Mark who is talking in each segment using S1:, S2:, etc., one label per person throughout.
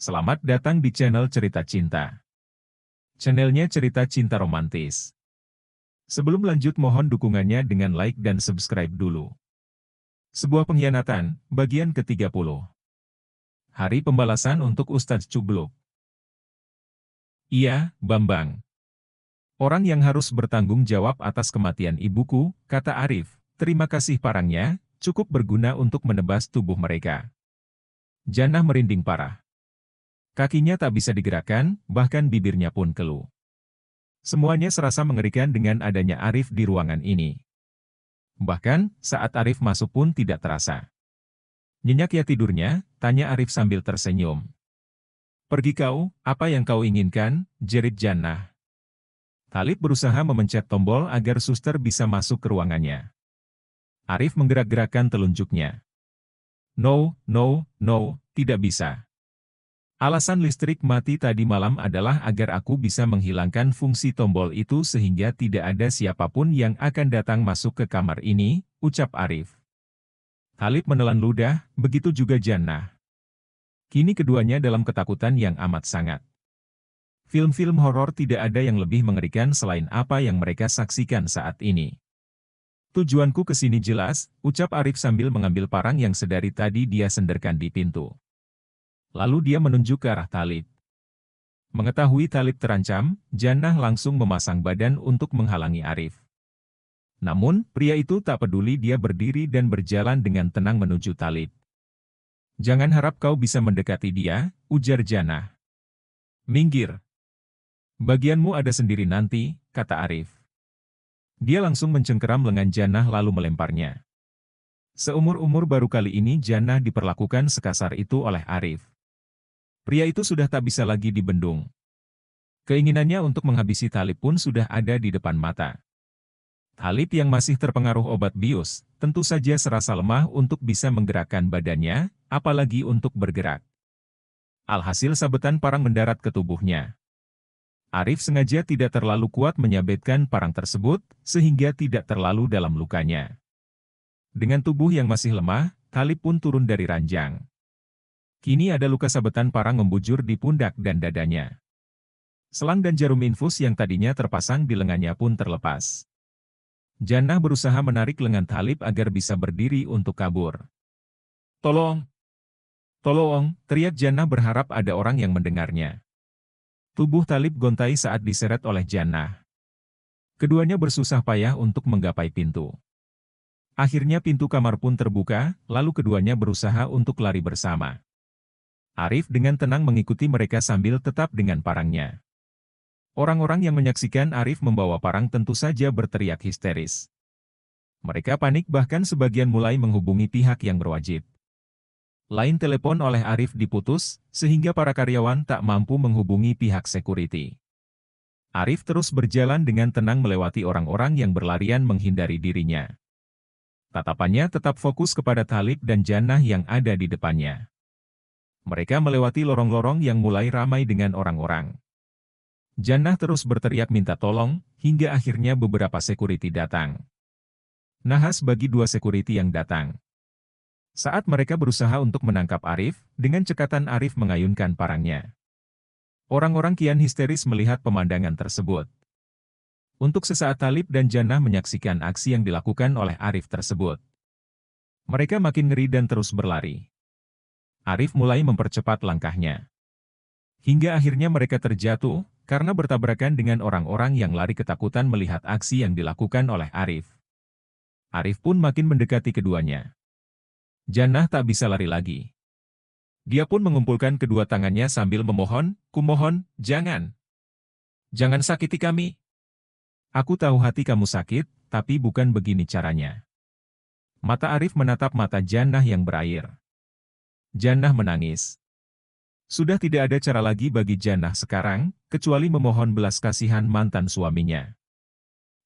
S1: Selamat datang di channel Cerita Cinta. Channelnya cerita cinta romantis. Sebelum lanjut mohon dukungannya dengan like dan subscribe dulu. Sebuah pengkhianatan, bagian ke-30. Hari pembalasan untuk Ustadz Cubluk. Iya, Bambang. Orang yang harus bertanggung jawab atas kematian ibuku, kata Arif. Terima kasih parangnya, cukup berguna untuk menebas tubuh mereka. Jannah merinding parah. Kakinya tak bisa digerakkan, bahkan bibirnya pun keluh. Semuanya serasa mengerikan dengan adanya Arif di ruangan ini. Bahkan, saat Arif masuk pun tidak terasa. Nyenyak ya tidurnya, tanya Arif sambil tersenyum. Pergi kau, apa yang kau inginkan, jerit Jannah. Talib berusaha memencet tombol agar suster bisa masuk ke ruangannya. Arif menggerak-gerakkan telunjuknya. No, no, no, tidak bisa. Alasan listrik mati tadi malam adalah agar aku bisa menghilangkan fungsi tombol itu sehingga tidak ada siapapun yang akan datang masuk ke kamar ini, ucap Arif. Talib menelan ludah, begitu juga Jannah. Kini keduanya dalam ketakutan yang amat sangat. Film-film horor tidak ada yang lebih mengerikan selain apa yang mereka saksikan saat ini. Tujuanku ke sini jelas, ucap Arif sambil mengambil parang yang sedari tadi dia senderkan di pintu. Lalu dia menunjuk ke arah Talib. Mengetahui Talib terancam, Jannah langsung memasang badan untuk menghalangi Arif. Namun, pria itu tak peduli, dia berdiri dan berjalan dengan tenang menuju Talib. Jangan harap kau bisa mendekati dia, ujar Jannah. Minggir. Bagianmu ada sendiri nanti, kata Arif. Dia langsung mencengkeram lengan Jannah lalu melemparnya. Seumur-umur baru kali ini Jannah diperlakukan sekasar itu oleh Arif. Pria itu sudah tak bisa lagi dibendung. Keinginannya untuk menghabisi Talib pun sudah ada di depan mata. Talib yang masih terpengaruh obat bius, tentu saja serasa lemah untuk bisa menggerakkan badannya, apalagi untuk bergerak. Alhasil sabetan parang mendarat ke tubuhnya. Arif sengaja tidak terlalu kuat menyabetkan parang tersebut, sehingga tidak terlalu dalam lukanya. Dengan tubuh yang masih lemah, Talib pun turun dari ranjang. Kini ada luka sabetan parang membujur di pundak dan dadanya. Selang dan jarum infus yang tadinya terpasang di lengannya pun terlepas. Jannah berusaha menarik lengan Talib agar bisa berdiri untuk kabur. Tolong! Tolong! Teriak Jannah berharap ada orang yang mendengarnya. Tubuh Talib gontai saat diseret oleh Jannah. Keduanya bersusah payah untuk menggapai pintu. Akhirnya pintu kamar pun terbuka, lalu keduanya berusaha untuk lari bersama. Arif dengan tenang mengikuti mereka sambil tetap dengan parangnya. Orang-orang yang menyaksikan Arif membawa parang tentu saja berteriak histeris. Mereka panik, bahkan sebagian mulai menghubungi pihak yang berwajib. Lain telepon oleh Arif diputus, sehingga para karyawan tak mampu menghubungi pihak security. Arif terus berjalan dengan tenang melewati orang-orang yang berlarian menghindari dirinya. Tatapannya tetap fokus kepada Talib dan Jannah yang ada di depannya. Mereka melewati lorong-lorong yang mulai ramai dengan orang-orang. Jannah terus berteriak minta tolong, hingga akhirnya beberapa security datang. Nahas bagi dua security yang datang. Saat mereka berusaha untuk menangkap Arif, dengan cekatan Arif mengayunkan parangnya. Orang-orang kian histeris melihat pemandangan tersebut. Untuk sesaat Talib dan Jannah menyaksikan aksi yang dilakukan oleh Arif tersebut. Mereka makin ngeri dan terus berlari. Arif mulai mempercepat langkahnya. Hingga akhirnya mereka terjatuh, karena bertabrakan dengan orang-orang yang lari ketakutan melihat aksi yang dilakukan oleh Arif. Arif pun makin mendekati keduanya. Jannah tak bisa lari lagi. Dia pun mengumpulkan kedua tangannya sambil memohon, kumohon, jangan. Jangan sakiti kami. Aku tahu hati kamu sakit, tapi bukan begini caranya. Mata Arif menatap mata Jannah yang berair. Jannah menangis. Sudah tidak ada cara lagi bagi Jannah sekarang, kecuali memohon belas kasihan mantan suaminya.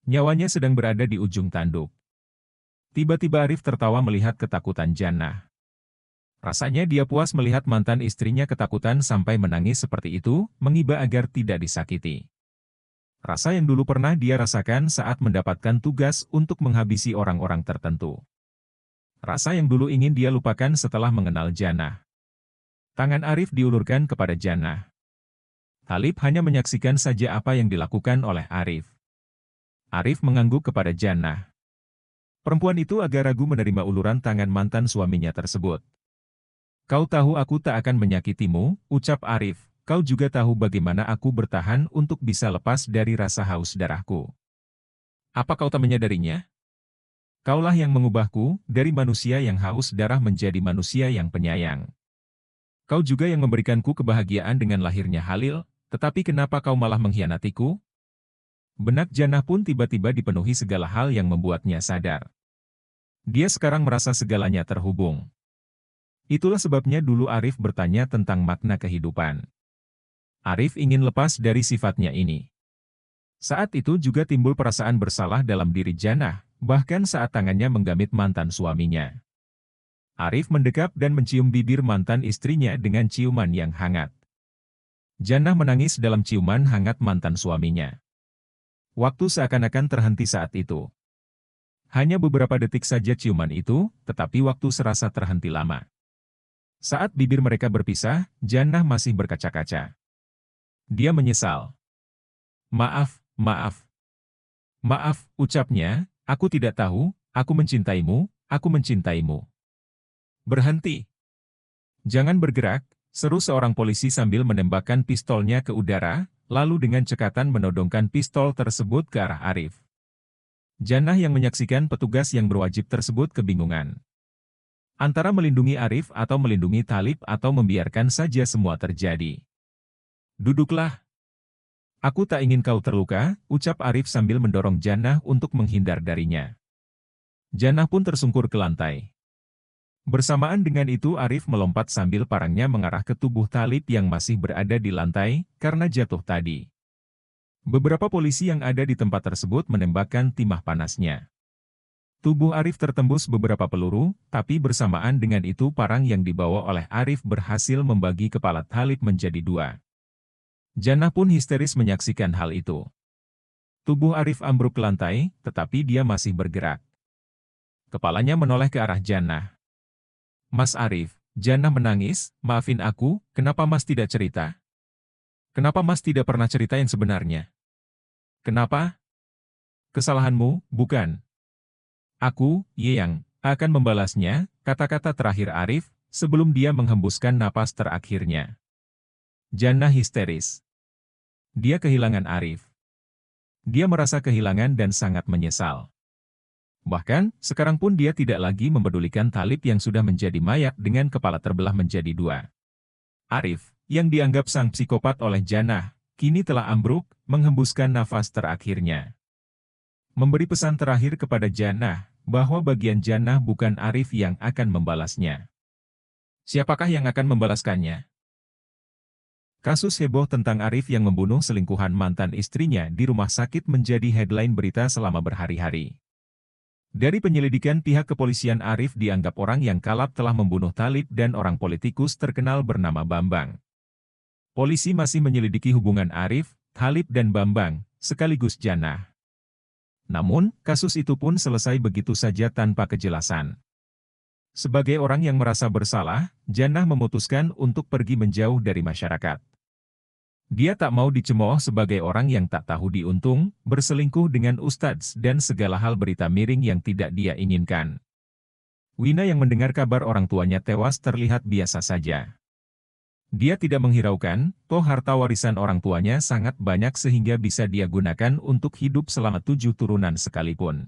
S1: Nyawanya sedang berada di ujung tanduk. Tiba-tiba Arif tertawa melihat ketakutan Jannah. Rasanya dia puas melihat mantan istrinya ketakutan sampai menangis seperti itu, mengiba agar tidak disakiti. Rasa yang dulu pernah dia rasakan saat mendapatkan tugas untuk menghabisi orang-orang tertentu. Rasa yang dulu ingin dia lupakan setelah mengenal Jannah. Tangan Arif diulurkan kepada Jannah. Talib hanya menyaksikan saja apa yang dilakukan oleh Arif. Arif mengangguk kepada Jannah. Perempuan itu agak ragu menerima uluran tangan mantan suaminya tersebut. Kau tahu aku tak akan menyakitimu, ucap Arif. Kau juga tahu bagaimana aku bertahan untuk bisa lepas dari rasa haus darahku. Apa kau tak menyadarinya? Kaulah yang mengubahku dari manusia yang haus darah menjadi manusia yang penyayang. Kau juga yang memberikanku kebahagiaan dengan lahirnya Halil, tetapi kenapa kau malah mengkhianatiku? Benak Jannah pun tiba-tiba dipenuhi segala hal yang membuatnya sadar. Dia sekarang merasa segalanya terhubung. Itulah sebabnya dulu Arif bertanya tentang makna kehidupan. Arif ingin lepas dari sifatnya ini. Saat itu juga timbul perasaan bersalah dalam diri Jannah, bahkan saat tangannya menggamit mantan suaminya. Arif mendekap dan mencium bibir mantan istrinya dengan ciuman yang hangat. Jannah menangis dalam ciuman hangat mantan suaminya. Waktu seakan-akan terhenti saat itu. Hanya beberapa detik saja ciuman itu, tetapi waktu serasa terhenti lama. Saat bibir mereka berpisah, Jannah masih berkaca-kaca. Dia menyesal. Maaf, maaf. Maaf, ucapnya, aku tidak tahu, aku mencintaimu, aku mencintaimu. Berhenti. Jangan bergerak, seru seorang polisi sambil menembakkan pistolnya ke udara, lalu dengan cekatan menodongkan pistol tersebut ke arah Arif. Jannah yang menyaksikan petugas yang berwajib tersebut kebingungan. Antara melindungi Arif atau melindungi Talib atau membiarkan saja semua terjadi. Duduklah. Aku tak ingin kau terluka, ucap Arif sambil mendorong Jannah untuk menghindar darinya. Jannah pun tersungkur ke lantai. Bersamaan dengan itu Arif melompat sambil parangnya mengarah ke tubuh Talib yang masih berada di lantai, karena jatuh tadi. Beberapa polisi yang ada di tempat tersebut menembakkan timah panasnya. Tubuh Arif tertembus beberapa peluru, tapi bersamaan dengan itu parang yang dibawa oleh Arif berhasil membagi kepala Talib menjadi dua. Jannah pun histeris menyaksikan hal itu. Tubuh Arif ambruk ke lantai, tetapi dia masih bergerak. Kepalanya menoleh ke arah Jannah. Mas Arif, Jannah menangis, maafin aku, kenapa Mas tidak cerita? Kenapa Mas tidak pernah cerita yang sebenarnya? Kenapa? Kesalahanmu, bukan? Aku, Yang, akan membalasnya, kata-kata terakhir Arif, sebelum dia menghembuskan napas terakhirnya. Jannah histeris. Dia kehilangan Arif. Dia merasa kehilangan dan sangat menyesal. Bahkan, sekarang pun dia tidak lagi mempedulikan Talib yang sudah menjadi mayat dengan kepala terbelah menjadi dua. Arif, yang dianggap sang psikopat oleh Jannah, kini telah ambruk, menghembuskan nafas terakhirnya. Memberi pesan terakhir kepada Jannah, bahwa bagian Jannah bukan Arif yang akan membalasnya. Siapakah yang akan membalaskannya? Kasus heboh tentang Arif yang membunuh selingkuhan mantan istrinya di rumah sakit menjadi headline berita selama berhari-hari. Dari penyelidikan pihak kepolisian Arif dianggap orang yang kalap telah membunuh Talib dan orang politikus terkenal bernama Bambang. Polisi masih menyelidiki hubungan Arif, Talib dan Bambang, sekaligus Jannah. Namun, kasus itu pun selesai begitu saja tanpa kejelasan. Sebagai orang yang merasa bersalah, Jannah memutuskan untuk pergi menjauh dari masyarakat. Dia tak mau dicemooh sebagai orang yang tak tahu diuntung, berselingkuh dengan ustadz dan segala hal berita miring yang tidak dia inginkan. Wina yang mendengar kabar orang tuanya tewas terlihat biasa saja. Dia tidak menghiraukan, toh harta warisan orang tuanya sangat banyak sehingga bisa dia gunakan untuk hidup selama 7 turunan sekalipun.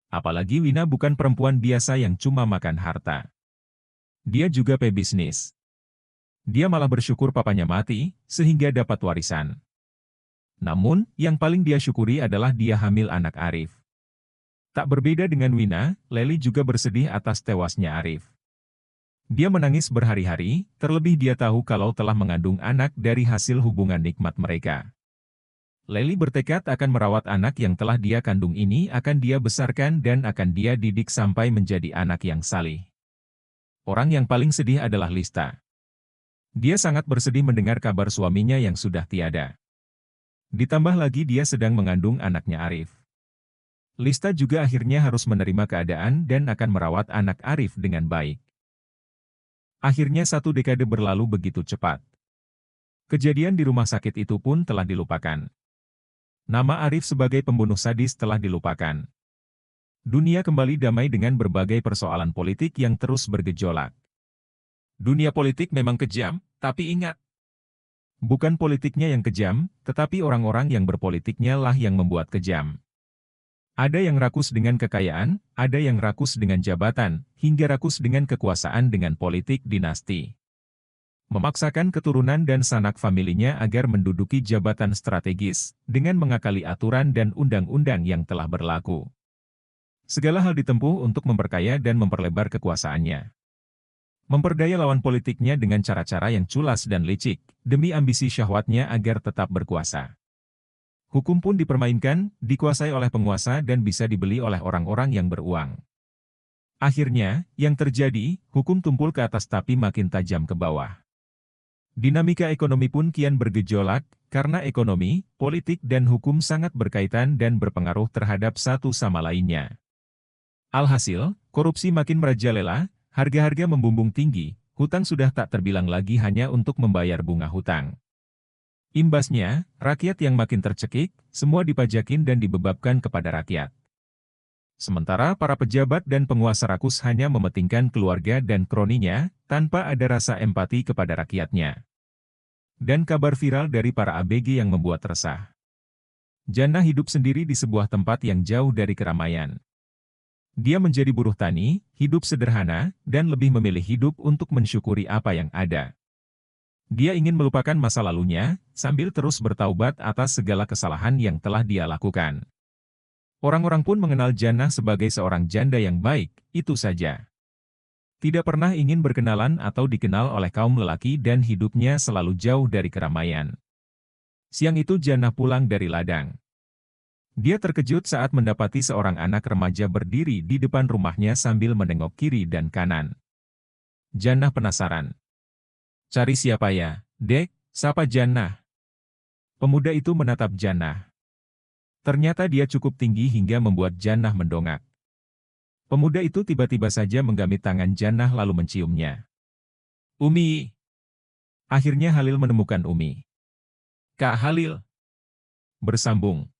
S1: Apalagi Wina bukan perempuan biasa yang cuma makan harta. Dia juga pebisnis. Dia malah bersyukur papanya mati, sehingga dapat warisan. Namun, yang paling dia syukuri adalah dia hamil anak Arif. Tak berbeda dengan Wina, Leli juga bersedih atas tewasnya Arif. Dia menangis berhari-hari, terlebih dia tahu kalau telah mengandung anak dari hasil hubungan nikmat mereka. Leli bertekad akan merawat anak yang telah dia kandung ini akan dia besarkan dan akan dia didik sampai menjadi anak yang salih. Orang yang paling sedih adalah Lista. Dia sangat bersedih mendengar kabar suaminya yang sudah tiada. Ditambah lagi dia sedang mengandung anaknya Arif. Lista juga akhirnya harus menerima keadaan dan akan merawat anak Arif dengan baik. Akhirnya 1 dekade berlalu begitu cepat. Kejadian di rumah sakit itu pun telah dilupakan. Nama Arif sebagai pembunuh sadis telah dilupakan. Dunia kembali damai dengan berbagai persoalan politik yang terus bergejolak. Dunia politik memang kejam, tapi ingat, bukan politiknya yang kejam, tetapi orang-orang yang berpolitiknya lah yang membuat kejam. Ada yang rakus dengan kekayaan, ada yang rakus dengan jabatan, hingga rakus dengan kekuasaan dengan politik dinasti. Memaksakan keturunan dan sanak familinya agar menduduki jabatan strategis, dengan mengakali aturan dan undang-undang yang telah berlaku. Segala hal ditempuh untuk memperkaya dan memperlebar kekuasaannya. Memperdaya lawan politiknya dengan cara-cara yang culas dan licik, demi ambisi syahwatnya agar tetap berkuasa. Hukum pun dipermainkan, dikuasai oleh penguasa dan bisa dibeli oleh orang-orang yang beruang. Akhirnya, yang terjadi, hukum tumpul ke atas tapi makin tajam ke bawah. Dinamika ekonomi pun kian bergejolak, karena ekonomi, politik dan hukum sangat berkaitan dan berpengaruh terhadap satu sama lainnya. Alhasil, korupsi makin merajalela, harga-harga membumbung tinggi, hutang sudah tak terbilang lagi hanya untuk membayar bunga hutang. Imbasnya, rakyat yang makin tercekik, semua dipajakin dan dibebankan kepada rakyat. Sementara para pejabat dan penguasa rakus hanya mementingkan keluarga dan kroninya, tanpa ada rasa empati kepada rakyatnya. Dan kabar viral dari para ABG yang membuat resah. Jannah hidup sendiri di sebuah tempat yang jauh dari keramaian. Dia menjadi buruh tani, hidup sederhana, dan lebih memilih hidup untuk mensyukuri apa yang ada. Dia ingin melupakan masa lalunya, sambil terus bertaubat atas segala kesalahan yang telah dia lakukan. Orang-orang pun mengenal Jannah sebagai seorang janda yang baik, itu saja. Tidak pernah ingin berkenalan atau dikenal oleh kaum lelaki dan hidupnya selalu jauh dari keramaian. Siang itu Jannah pulang dari ladang. Dia terkejut saat mendapati seorang anak remaja berdiri di depan rumahnya sambil menengok kiri dan kanan. Jannah penasaran. "Cari siapa ya, Dek?" sapa Jannah. Pemuda itu menatap Jannah. Ternyata dia cukup tinggi hingga membuat Jannah mendongak. Pemuda itu tiba-tiba saja menggamit tangan Jannah lalu menciumnya. "Umi!" Akhirnya Halil menemukan Umi. "Kak Halil!" bersambung.